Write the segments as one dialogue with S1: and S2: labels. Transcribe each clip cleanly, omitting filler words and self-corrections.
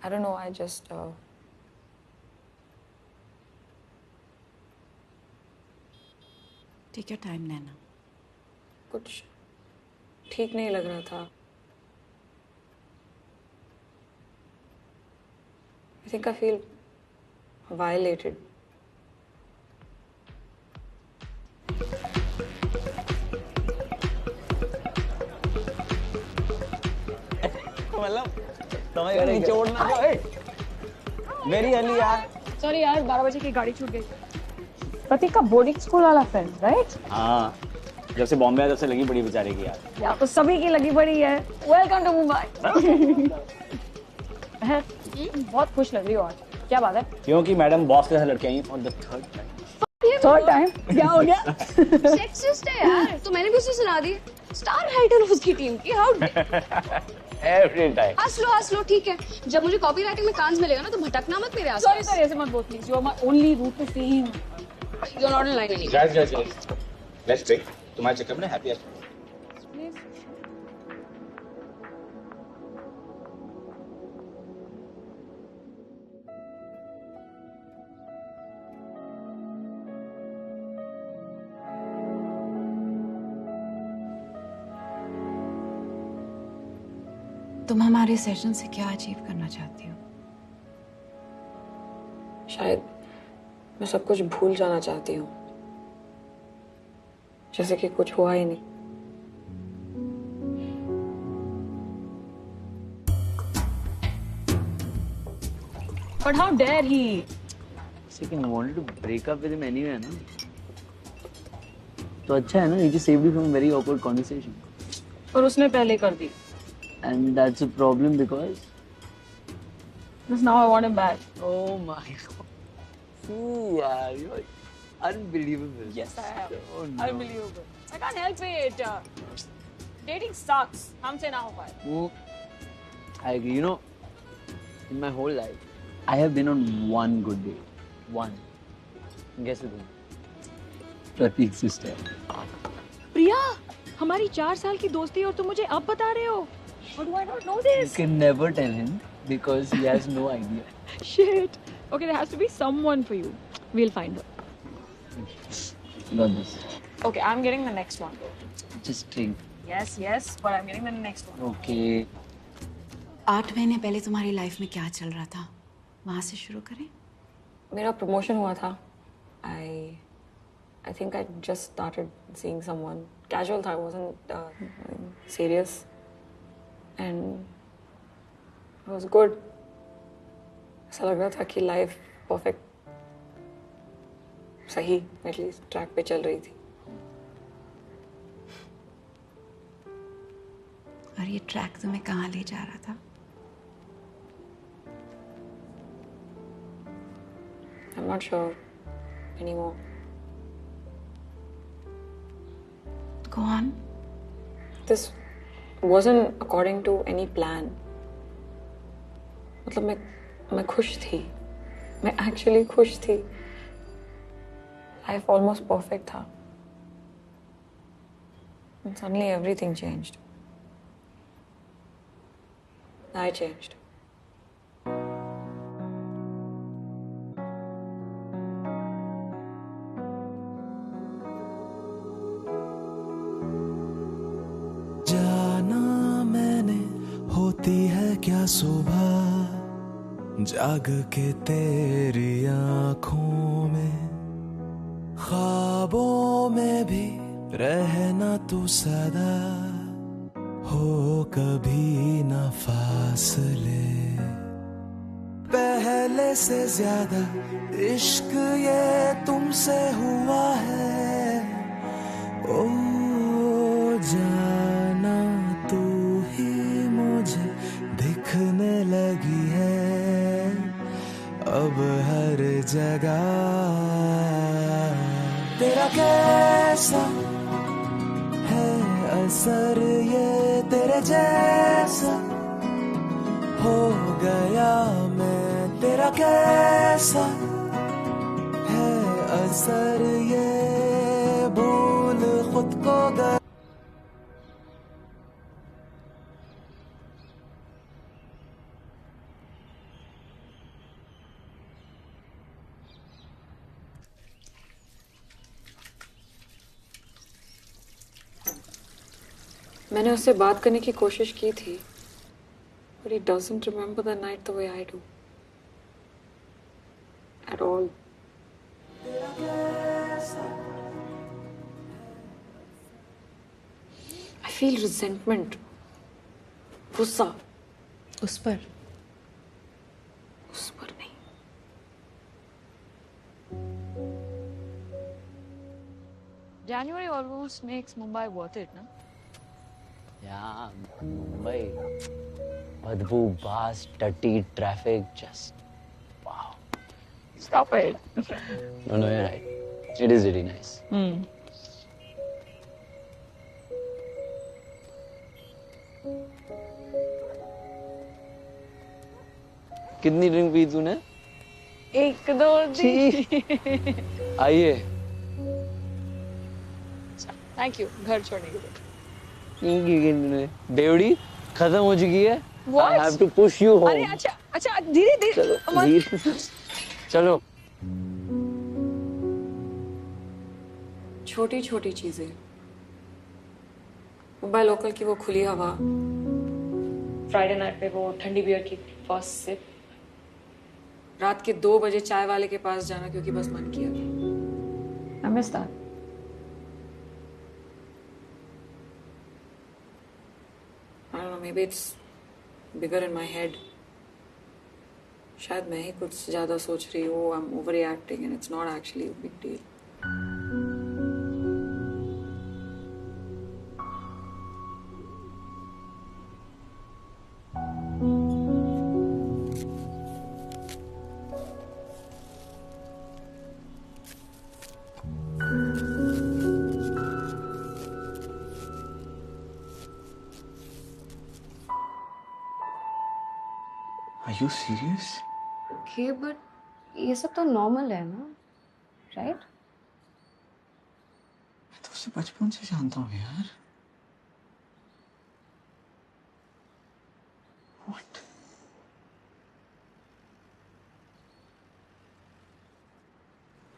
S1: I don't know, I just
S2: Take your time, Naina.
S1: कुछ ठीक नहीं लग रहा था. I think I feel violated.
S3: मतलब तुम्हें नीचे उड़ना है मेरी अली यार.
S4: सॉरी यार 12 बजे की गाड़ी छूट गई. प्रतीक का बोर्डिंग स्कूल वाला फ्रेंड, राइट?
S3: हाँ, जब से बॉम्बे आया तब से लगी पड़ी बेचारे की यार.
S4: यार तो सभी की लगी पड़ी है. Welcome to Mumbai. बहुत खुश लग रही हो आज. क्या बात है?
S3: क्योंकि मैडम बॉस के साथ लड़के I for the third time.
S4: Third time क्या हो गया?
S5: सेक्सिस्ट है यार. तो मैंने भी उसे सुना दी. स्टार राइटर उसकी टीम की. How
S3: every time.
S5: हंस लो ठीक है. जब मुझे कॉपीराइटिंग में कांस मिलेगा ना तो भटकना मत मेरे आसपास.
S4: सॉरी सॉरी ऐसे मत बोल please. You are my only route to see him.
S5: You are not in line anyway.
S3: Guys let's drink. तुम्हारे चक्कर में हैप्पी है.
S2: तुम हमारे सेशन से क्या अचीव करना चाहती हो?
S1: शायद मैं सब कुछ भूल जाना चाहती हूँ, जैसे कि कुछ हुआ ही नहीं.
S4: But how dare he?
S3: Second wanted to break up with him anyway ना. तो अच्छा है ना, he just saved you from a very awkward conversation.
S4: और उसने पहले कर दी.
S3: And that's a problem because
S4: Because now I want him back.
S3: oh my god. See यार, you're unbelievable.
S4: Yes, I am.
S3: Oh no.
S4: Unbelievable. I can't help it. Dating sucks. हमसे ना हो पाए.
S3: I agree. You know, in my whole life, I have been on one good date. One. Guess with whom? Prateek's sister.
S4: प्रिया, हमारी 4 साल की दोस्ती और तुम मुझे अब बता रहे हो? How do I not know this?
S3: You can never tell him because he has no idea.
S4: Shit. Okay, there has to be someone for you. We'll find her.
S3: Got this.
S4: Okay, I'm getting the next one.
S3: Just drink.
S4: Yes, but I'm getting the next one.
S3: Okay.
S2: 8 महीने पहले तुम्हारी life में क्या चल रहा था? वहां से शुरू करें?
S1: मेरा प्रमोशन हुआ था. I think I just started seeing someone. Casual था, wasn't serious. And it was good. ऐसा लग रहा था कि लाइफ परफेक्ट, सही एटलीस्ट ट्रैक पे चल रही थी.
S2: और ये ट्रैक तुम्हें कहाँ ले जा रहा था?
S1: I'm not sure anymore.
S2: Go on.
S1: This wasn't according to any plan. मतलब मैं खुश थी. मैं actually खुश थी. Life almost perfect था. And suddenly everything changed. I changed.
S6: जाना मैंने होती है क्या सुबह जाग के तेरी आँखों में, ख्वाबों में भी रहना तू सदा, हो कभी ना फासले. पहले से ज्यादा इश्क ये तुमसे हुआ है. ओ जाना तू ही मुझे दिखने लगी है अब हर जगह. तेरा कैसा है असर ये तेरे जैसा हो गया मैं. तेरा कैसा है असर ये भूल खुद को गया.
S1: मैंने उससे बात करने की कोशिश की थी, but he doesn't remember the night the way I do. At all. I feel resentment. गुस्सा.
S2: उस पर
S1: नहीं.
S4: January almost makes Mumbai worth it, no?
S3: Yeah, Mumbai. Badbu, bus, dirty traffic, just wow.
S4: Stop it.
S3: No, you're right. It is really nice. कितनी drink P तूने?
S4: 1 2 3.
S3: आइए.
S4: Thank you. घर छोड़ने के लिए.
S3: बेवड़ी खत्म हो चुकी है.
S4: What?
S3: I have to push you home.
S4: अरे अच्छा धीरे
S3: चलो धीरे. चलो.
S1: छोटी छोटी चीजें. मुंबई लोकल की वो खुली हवा, फ्राइडे नाइट पे वो ठंडी बियर की फर्स्ट सिप, रात के 2 बजे चाय वाले के पास जाना क्योंकि बस मन किया. I miss that. I don't know, maybe it's bigger in my head. शायद मैं ही कुछ ज्यादा सोच रही हूँ. I'm overreacting and it's not actually a big deal.
S6: Are you serious?
S5: Okay, but ये सब तो नॉर्मल है ना, राइट?
S6: मैं तो उसे बचपन से जानता हूँ यार. What?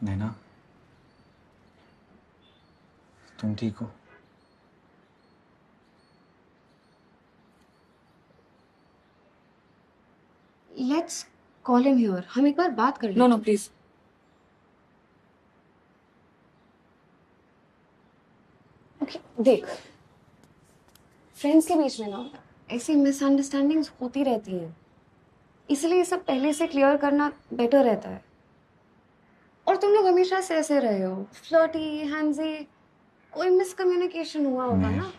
S6: नैना, तुम ठीक हो?
S5: Let's call him here. हम एक बार बात कर लें.
S1: No, please.
S5: Okay, देख. फ्रेंड्स के बीच में ना ऐसी मिसअंडरस्टैंडिंग्स होती रहती हैं. इसलिए ये सब पहले से क्लियर करना बेटर रहता है. और तुम लोग हमेशा से ऐसे रहे हो, फ्लर्टी, हैंजी. कोई मिसकम्युनिकेशन हुआ होगा ना.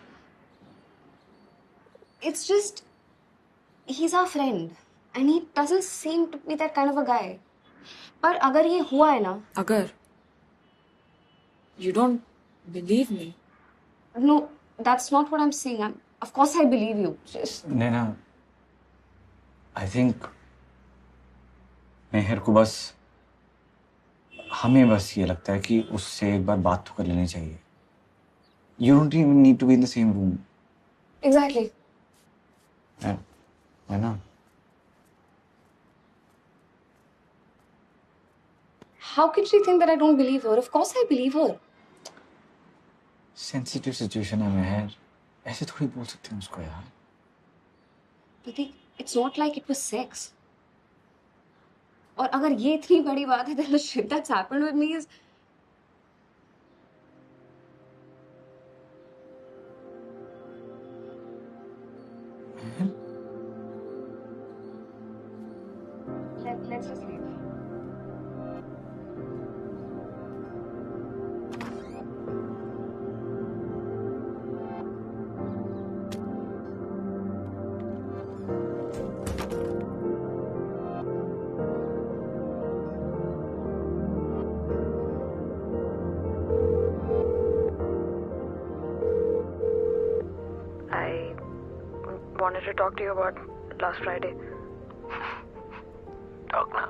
S5: It's just he's our friend and he doesn't seem to be that kind of a guy. पर अगर ये हुआ है ना.
S1: अगर you don't believe me.
S5: No, that's not what I'm saying. Of course I believe you. Just
S6: Naina, I think मेहर को बस हमें बस ये लगता है कि उससे एक बार बात तो कर लेनी चाहिए. You don't even need to be in the same room.
S5: exactly.
S6: है ना?
S5: How can she think that I don't believe her? Of course I believe her.
S6: Sensitive situation है मेहर. ऐसे थोड़ी बोल सकते हैं उसको यार.
S5: But it's not like it was sex. और अगर ये इतनी बड़ी बात है, then the shit that's happened with me is. Let's just leave.
S1: I wanted to talk to you about last Friday.
S3: Talk na.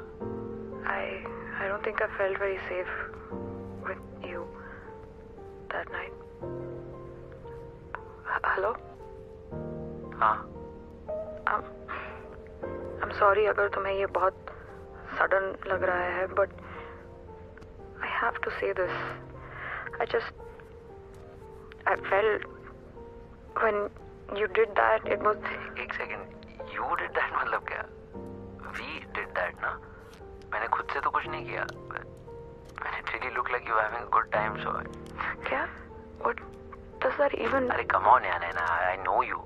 S1: I don't think I felt very safe with you that night. Hello?
S3: हाँ.
S1: I'm sorry अगर तुम्हें ये बहुत sudden लग रहा है, but I have to say this. I felt when You did that. It was.
S7: एक second, you did that मतलब क्या? We did that ना? मैंने खुद से तो कुछ नहीं किया. When it really looked like you were having a good time, so.
S1: क्या? What does that even?
S7: अरे come on यार नैना, I know you.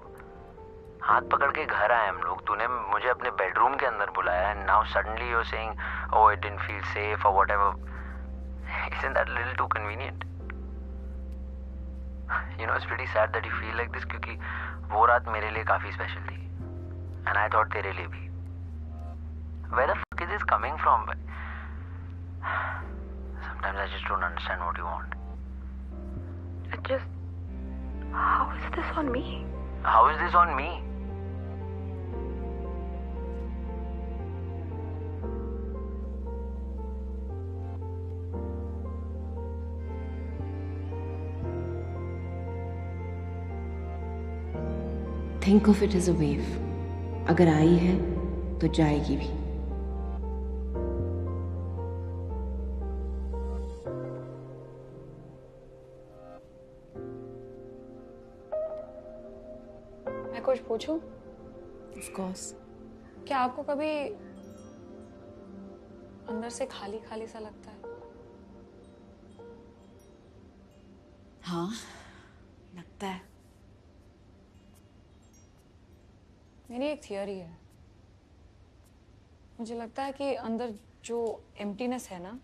S7: हाथ पकड़ के घर आए हम लोग, तूने मुझे अपने बेडरूम के अंदर बुलाया and now suddenly you're saying, oh it didn't feel safe or whatever. Isn't that a little too convenient? You know, it's pretty sad that you feel like this क्योंकि वो रात मेरे लिए काफी स्पेशल थी and I thought तेरे लिए भी. Where the fuck is this coming from? Sometimes I just don't understand what you want.
S1: It just. How is this on me?
S7: How is this on me?
S2: Think of it as a wave. अगर आई है तो जाएगी भी.
S1: मैं कुछ पूछूं?
S2: Of course.
S1: क्या आपको कभी अंदर से खाली खाली सा लगता है?
S2: हाँ, लगता है.
S1: मेरी एक थियरी है. मुझे लगता है कि अंदर जो एम्प्टीनेस है ना,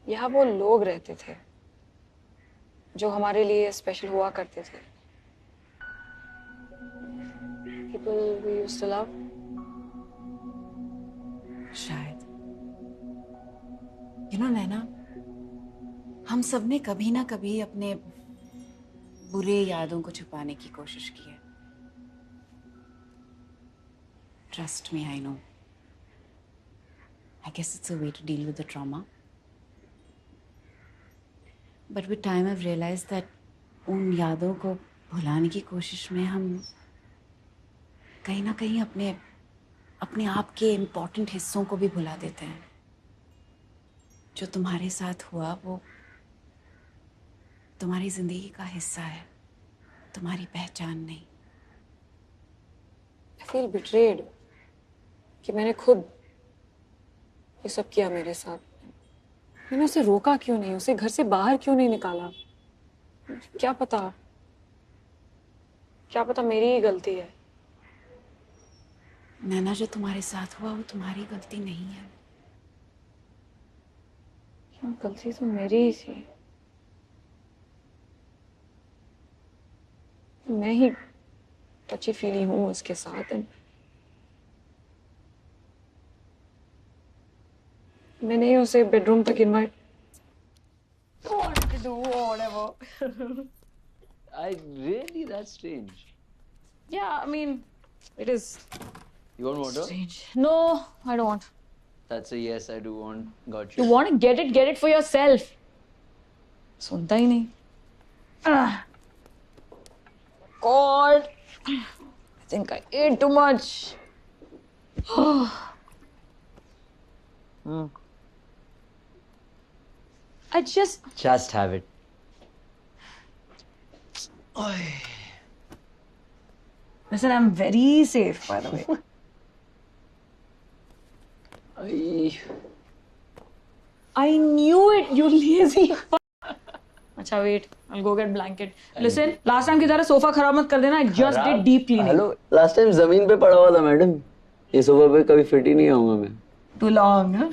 S1: यहाँ वो लोग रहते थे जो हमारे लिए स्पेशल हुआ करते थे. People we used to love.
S2: शायद. यू नो नैना, हम सब ने कभी ना कभी अपने बुरे यादों को छुपाने की कोशिश की है. Trust me, I know. I guess it's a way to deal with the trauma. But with time I realize that उन यादों को भुलाने की कोशिश में हम कहीं ना कहीं अपने आप के इम्पोर्टेंट हिस्सों को भी भुला देते हैं. जो तुम्हारे साथ हुआ वो तुम्हारी जिंदगी का हिस्सा है, तुम्हारी पहचान नहीं.
S1: I feel betrayed कि मैंने खुद ये सब किया मेरे साथ. मैंने उसे रोका क्यों नहीं, उसे घर से बाहर क्यों नहीं निकाला? क्या पता मेरी ही गलती है.
S2: नैना, जो तुम्हारे साथ हुआ वो तुम्हारी गलती नहीं है.
S1: गलती तो मेरी ही थी. मैं ही टची फीली हूँ उसके साथ. मैंने ही उसे बेडरूम तक invite.
S3: That's strange.
S1: Yeah, I mean, it is
S3: You want water?
S1: strange. No, I don't want.
S3: That's a yes, I do want. Got
S1: You
S3: you.
S1: want to get it for yourself. सुनता ही नहीं. God, I think I ate too much. I
S3: Just have it.
S1: listen. I'm very safe, by the way. I knew it. You lazy. अच्छा wait, I'll go get blanket. Listen, last time की तरह sofa खराब मत कर देना. I just did deep cleaning.
S3: Hello, last time जमीन पे पड़ा हुआ था मैडम. ये सोफा पे कभी फिट ही नहीं आऊंगा मैं.
S1: Too long, huh?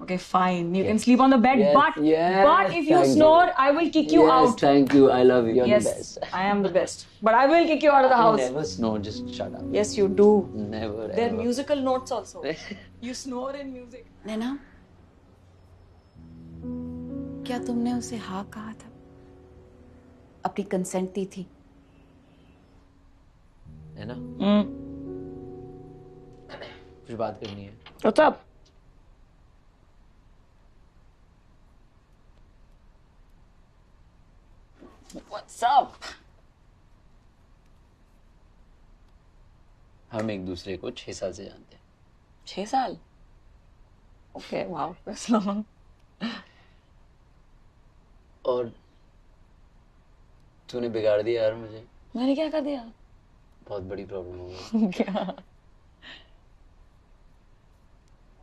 S1: Okay, fine. You can sleep on the bed,
S3: Yes,
S1: but
S3: yes,
S1: if you
S3: thank
S1: snore,
S3: you.
S1: I will kick you
S3: Yes,
S1: out.
S3: thank you. I love you. You're
S1: Yes,
S3: the best.
S1: I am the best. But I will kick you out of the
S3: I
S1: house.
S3: never snore. Just shut up.
S1: Yes, you do.
S3: Never.
S1: There are
S3: ever.
S1: musical notes also. You snore in music.
S2: नैना, क्या तुमने उसे हाँ कहा था? अपनी consent दी थी?
S3: है ना? कुछ बात करनी है.
S1: What's up? What's up?
S3: हम एक दूसरे को 6 साल से जानते हैं.
S1: 6 साल? Okay, wow, that's long.
S3: और तूने बिगाड़ दिया यार मुझे।
S1: मैंने क्या कर दिया?
S3: बहुत बड़ी प्रॉब्लम हो गई।
S1: क्या?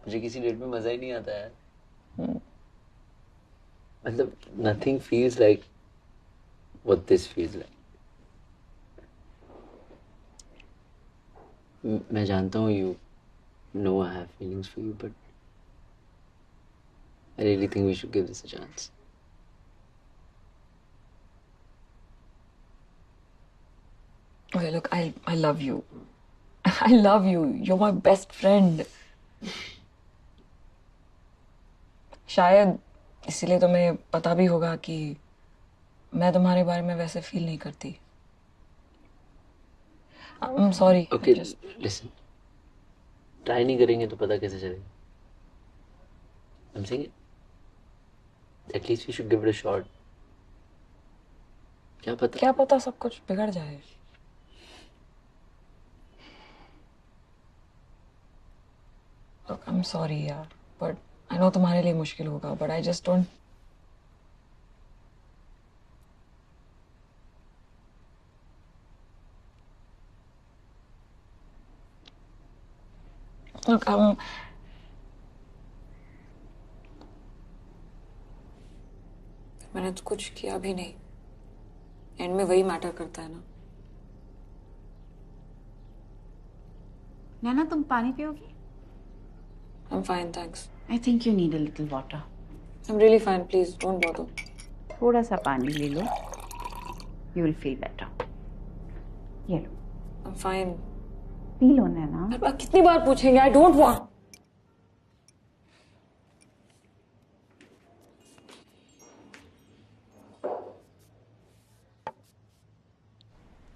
S3: मुझे किसी डेट में मजा ही नहीं आता यार। मतलब nothing feels like what this feels like. मैं जानता हूँ you know I have feelings for you, but I really think we should give this a chance.
S1: Okay, look, I love you. I love you. You're my best friend. शायद इसीलिए तुम्हें पता भी होगा कि मैं तुम्हारे बारे में वैसे फील नहीं करती। I'm sorry.
S3: Okay, listen. Try नहीं करेंगे तो पता कैसे चलेगा? I'm saying at least we should give it a shot. क्या पता
S1: सब कुछ बिगड़ जाए। Look, I'm sorry यार, but I know तुम्हारे लिए मुश्किल होगा, but I just don't. Look, मैंने तो कुछ किया भी नहीं। एंड में वही मैटर करता है ना।
S2: नैना, तुम पानी पियोगी?
S1: I'm fine, thanks.
S2: I think you need a little water.
S1: I'm really fine. Please don't bother.
S2: थोड़ा सा पानी ले लो. You will feel better. ये लो.
S1: I'm fine.
S2: पी लो नैना.
S1: अब कितनी बार पूछेंगे? I don't want.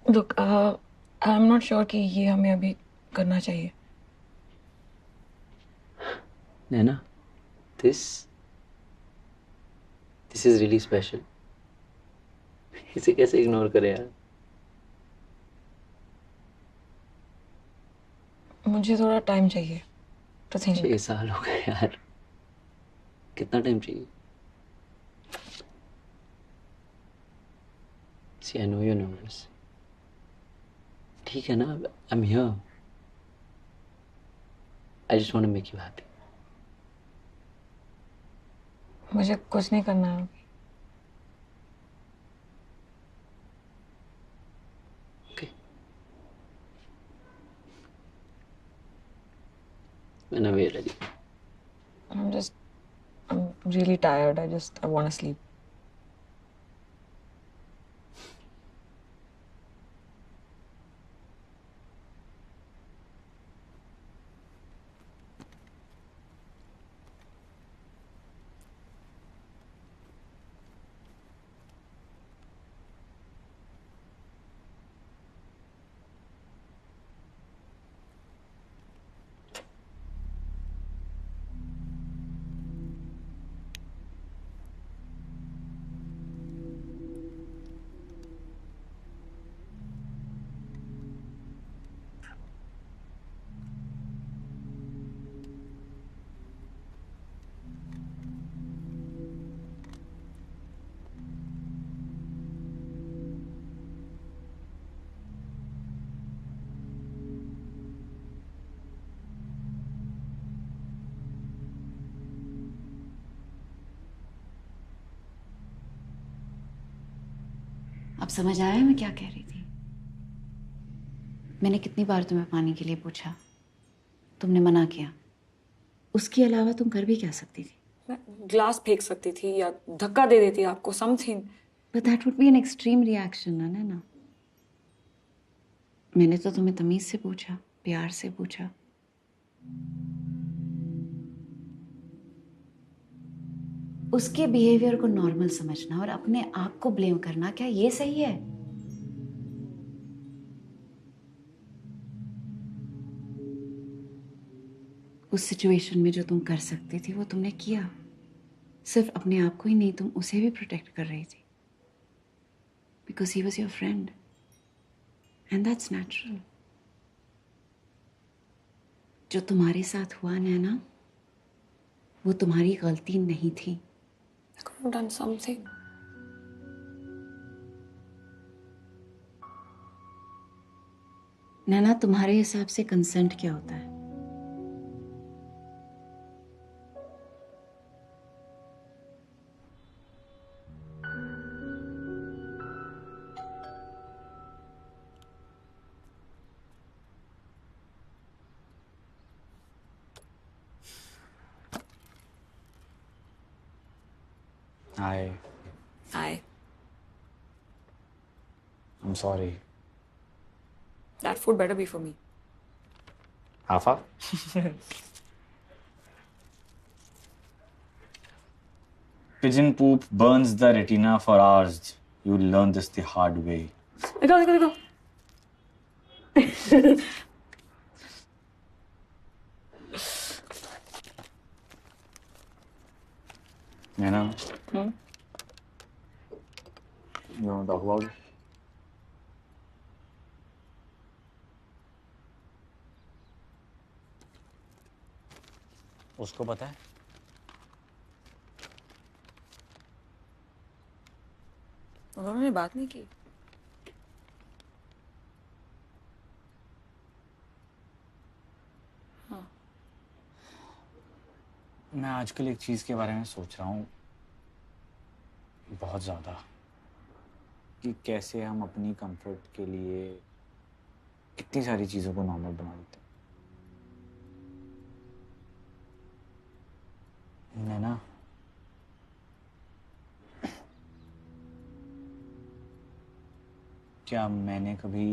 S1: Look, I'm not sure कि ये हमें अभी करना चाहिए।
S3: Naina, this is really special. इसे कैसे इग्नोर करें यार?
S1: मुझे थोड़ा टाइम चाहिए to think.
S3: 6 साल हो गए यार। कितना टाइम चाहिए? See, I know you're nervous. ठीक है ना? I'm here. I just want to make you happy.
S1: मुझे कुछ नहीं करना है।
S3: Okay. Whenever you're ready.
S1: I'm really tired. I want to sleep.
S2: अब समझ आया मैं क्या कह रही थी? मैंने कितनी बार तुम्हें पानी के लिए पूछा, तुमने मना किया। उसके अलावा तुम कर भी क्या सकती थी?
S1: मैं ग्लास फेंक सकती थी या धक्का दे देती आपको, something.
S2: But that would be an extreme reaction, ना? मैंने तो तुम्हें तमीज से पूछा, प्यार से पूछा। उसके बिहेवियर को नॉर्मल समझना और अपने आप को ब्लेम करना, क्या ये सही है? उस सिचुएशन में जो तुम कर सकती थी वो तुमने किया। सिर्फ अपने आप को ही नहीं, तुम उसे भी प्रोटेक्ट कर रही थी। Because he was your friend. And that's natural. जो तुम्हारे साथ हुआ ना, वो तुम्हारी गलती नहीं थी।
S1: I could have done something.
S2: नैना, तुम्हारे हिसाब से कंसेंट क्या होता है?
S6: Hi,
S1: Hi.
S6: I'm sorry.
S1: That food better be for me.
S6: Afa? Pigeon poop burns the retina for hours. You learn this the hard way.
S1: देखो.
S6: Naina? You want to talk about it? उसको पता है?
S1: उन्होंने बात नहीं की.
S6: मैं आजकल एक चीज के बारे में सोच रहा हूँ बहुत ज्यादा, कि कैसे हम अपनी कंफर्ट के लिए कितनी सारी चीजों को नॉर्मल बना देते हैं. नैना, क्या मैंने कभी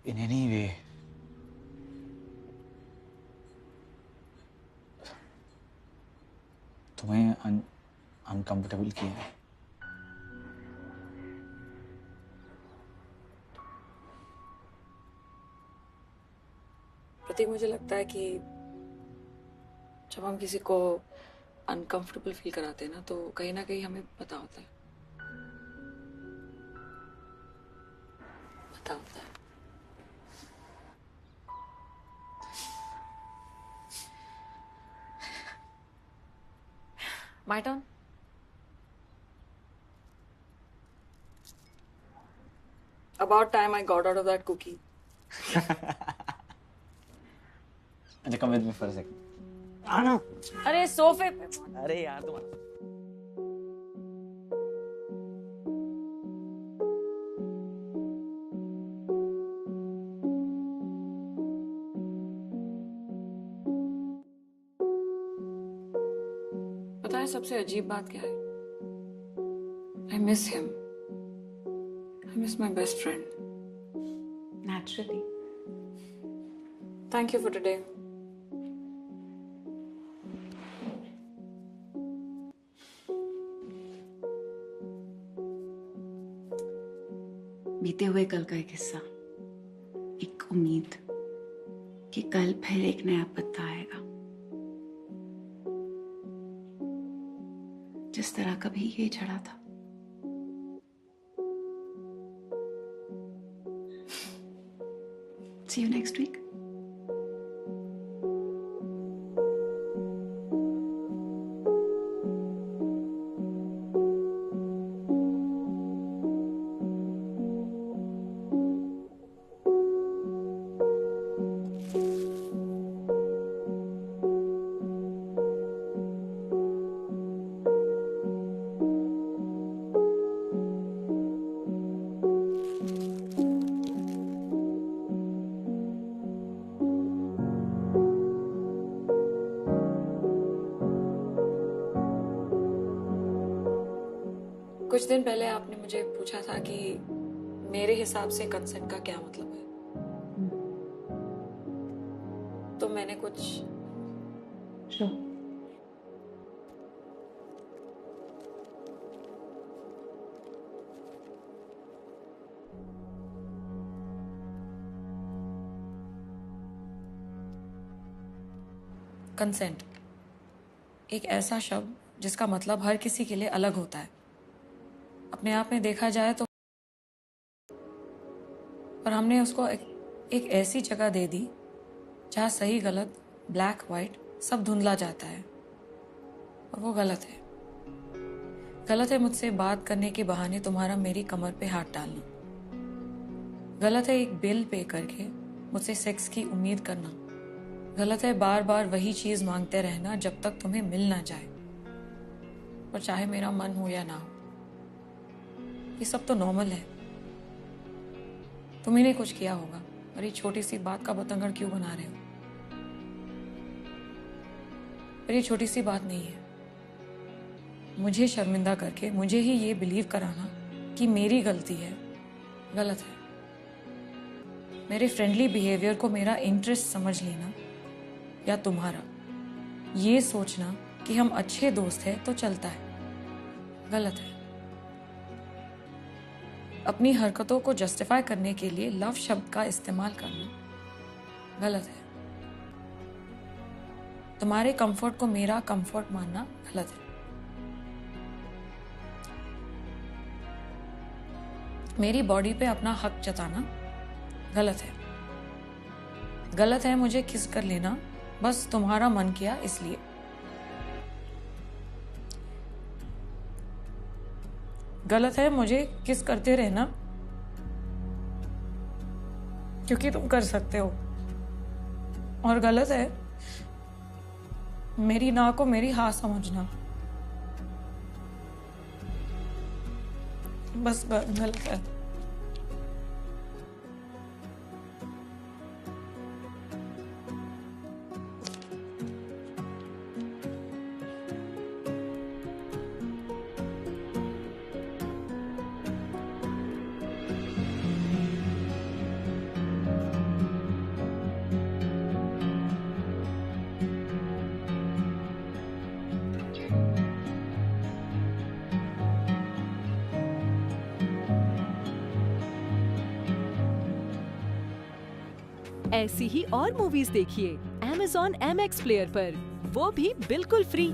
S6: इन एनी वे तुम्हें अनकंफर्टेबल किया है?
S1: प्रतीक, मुझे लगता है कि जब हम किसी को अनकंफर्टेबल फील कराते हैं ना, तो कहीं ना कहीं हमें पता होता है. पता होता है. My turn. About time I got out of that cookie.
S6: अच्छा, come with me for a second. आना.
S1: अरे सोफे पे.
S6: अरे यार तुम्हारा.
S1: पता है सबसे अजीब बात क्या है? I miss him. I miss my best friend.
S2: Naturally.
S1: Thank you for today.
S2: बीते हुए कल का एक हिस्सा, एक उम्मीद कि कल फिर एक नया पत्ता आएगा, जिस तरह कभी ये झड़ा था. See you next week.
S1: कुछ दिन पहले आपने मुझे पूछा था कि मेरे हिसाब से कंसेंट का क्या मतलब है. तो मैंने कुछ
S2: Sure.
S1: कंसेंट एक ऐसा शब्द जिसका मतलब हर किसी के लिए अलग होता है. अपने आप में देखा जाए तो, पर हमने उसको एक ऐसी जगह दे दी जहाँ सही गलत, ब्लैक वाइट सब धुंधला जाता है. और वो गलत है. गलत है मुझसे बात करने के बहाने तुम्हारा मेरी कमर पे हाथ डालना. गलत है एक बिल पे करके मुझसे सेक्स की उम्मीद करना। गलत है बार बार वही चीज मांगते रहना जब तक तुम्हें मिल ना जाए, और चाहे मेरा मन हो या ना हो। ये सब तो नॉर्मल है। तुम्ही ने कुछ किया होगा और ये छोटी सी बात का बतंगड़ क्यों बना रहे हो? पर ये छोटी सी बात नहीं है। मुझे शर्मिंदा करके मुझे ही ये बिलीव कराना कि मेरी गलती है, गलत है। मेरे फ्रेंडली बिहेवियर को मेरा इंटरेस्ट समझ लेना या तुम्हारा ये सोचना कि हम अच्छे दोस्त हैं तो चलता है, गलत है। अपनी हरकतों को जस्टिफाई करने के लिए लव शब्द का इस्तेमाल करना गलत है। तुम्हारे कंफर्ट को मेरा कंफर्ट मानना गलत है। मेरी बॉडी पे अपना हक जताना गलत है। गलत है मुझे किस कर लेना बस तुम्हारा मन किया इसलिए। गलत है मुझे किस करते रहना क्योंकि तुम कर सकते हो, और गलत है मेरी ना को मेरी हाँ समझना, बस गलत है।
S4: ऐसी ही और मूवीज देखिए Amazon MX प्लेयर पर, वो भी बिल्कुल फ्री।